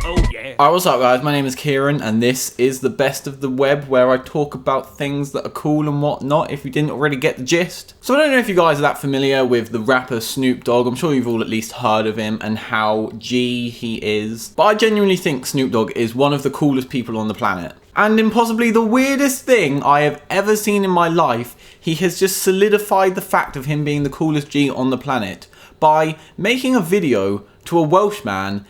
Oh yeah. Alright, what's up guys, my name is Kieran and this is the best of the web where I talk about things that are cool and whatnot if you didn't already get the gist. So I don't know if you guys are that familiar with the rapper Snoop Dogg. I'm sure you've all at least heard of him and how G he is. But I genuinely think Snoop Dogg is one of the coolest people on the planet. And in possibly the weirdest thing I have ever seen in my life, he has just solidified the fact of him being the coolest G on the planet by making a video to a Welshman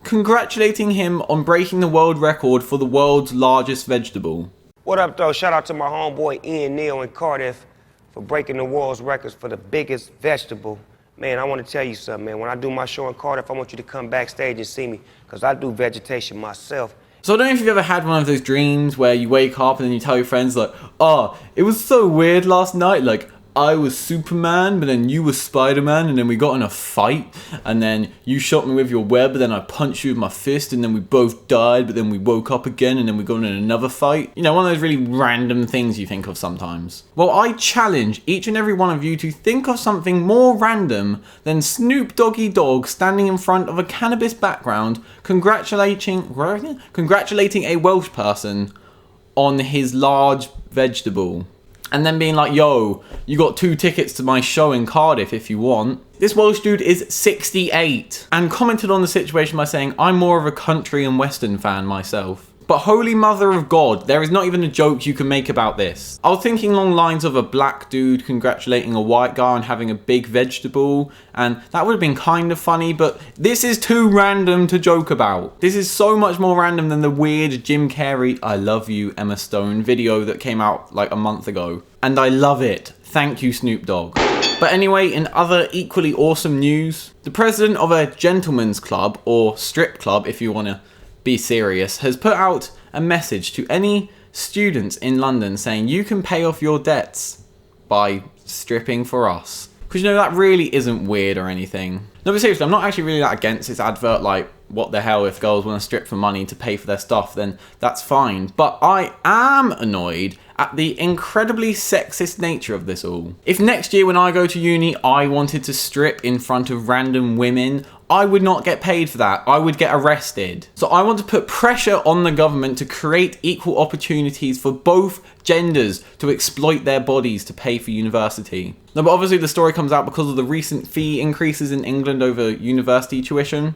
congratulating him on breaking the world record for the world's largest vegetable. What up, though? Shout out to my homeboy Ian Neal in Cardiff for breaking the world's records for the biggest vegetable. Man, I want to tell you something, man. When I do my show in Cardiff, I want you to come backstage and see me, because I do vegetation myself. So I don't know if you've ever had one of those dreams where you wake up and then you tell your friends like, oh, it was so weird last night, like I was Superman, but then you were Spider-Man, and then we got in a fight, and then you shot me with your web, but then I punched you with my fist, and then we both died, but then we woke up again, and then we got in another fight. You know, one of those really random things you think of sometimes. Well, I challenge each and every one of you to think of something more random than Snoop Doggy Dogg standing in front of a cannabis background congratulating a Welsh person on his large vegetable. And then being like, yo, you got 2 tickets to my show in Cardiff if you want. This Welsh dude is 68 and commented on the situation by saying, I'm more of a country and western fan myself. But holy mother of God, there is not even a joke you can make about this. I was thinking along lines of a black dude congratulating a white guy on having a big vegetable, and that would have been kind of funny, but this is too random to joke about. This is so much more random than the weird Jim Carrey I love you Emma Stone video that came out like a month ago. And I love it. Thank you, Snoop Dogg. But anyway, in other equally awesome news, the president of a gentleman's club, or strip club if you want to be serious, has put out a message to any students in London saying you can pay off your debts by stripping for us. Because you know, that really isn't weird or anything. No, but seriously, I'm not actually really that against this advert, like, what the hell, if girls want to strip for money to pay for their stuff, then that's fine. But I am annoyed at the incredibly sexist nature of this all. If next year when I go to uni I wanted to strip in front of random women, I would not get paid for that. I would get arrested. So I want to put pressure on the government to create equal opportunities for both genders to exploit their bodies to pay for university. No, but obviously the story comes out because of the recent fee increases in England over university tuition.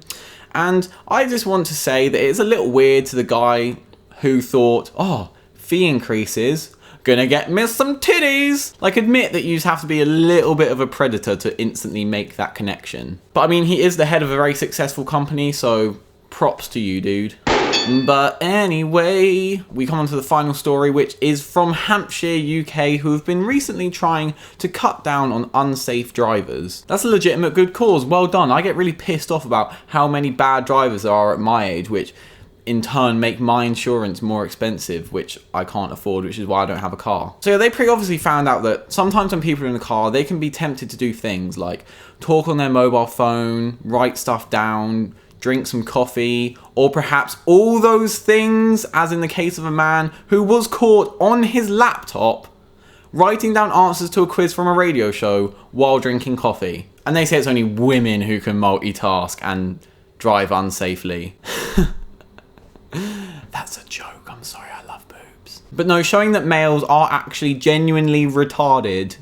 And I just want to say that it's a little weird to the guy who thought, oh, fee increases, gonna get me some titties. Like, admit that you just have to be a little bit of a predator to instantly make that connection. But I mean, he is the head of a very successful company, so props to you, dude. But anyway, we come on to the final story, which is from Hampshire, UK, who have been recently trying to cut down on unsafe drivers. That's a legitimate good cause, well done. I get really pissed off about how many bad drivers there are at my age, which in turn make my insurance more expensive, which I can't afford, which is why I don't have a car. So yeah, they pretty obviously found out that sometimes when people are in the car, they can be tempted to do things like talk on their mobile phone, write stuff down, drink some coffee, or perhaps all those things, as in the case of a man who was caught on his laptop writing down answers to a quiz from a radio show while drinking coffee. And they say it's only women who can multitask and drive unsafely. That's a joke, I'm sorry, I love boobs. But no, showing that males are actually genuinely retarded,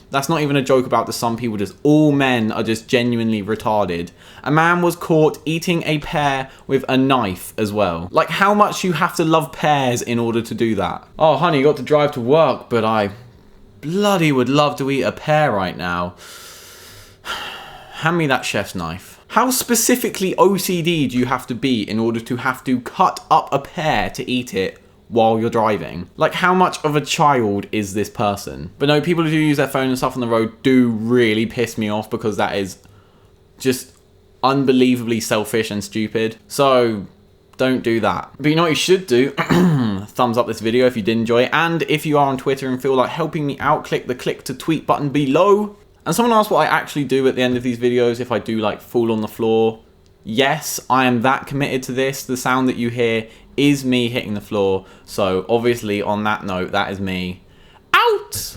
that's not even a joke about the some people, just all men are just genuinely retarded. A man was caught eating a pear with a knife as well. Like, how much you have to love pears in order to do that? Oh honey, you got to drive to work, but I bloody would love to eat a pear right now. Hand me that chef's knife. How specifically OCD do you have to be in order to have to cut up a pear to eat it while you're driving? Like, how much of a child is this person? But no, people who do use their phone and stuff on the road do really piss me off, because that is just unbelievably selfish and stupid. So don't do that. But you know what you should do? Thumbs up this video if you did enjoy it. And if you are on Twitter and feel like helping me out, click the click to tweet button below. And someone asked what I actually do at the end of these videos if I do like fall on the floor. Yes, I am that committed to this. The sound that you hear is me hitting the floor. So obviously on that note, that is me out.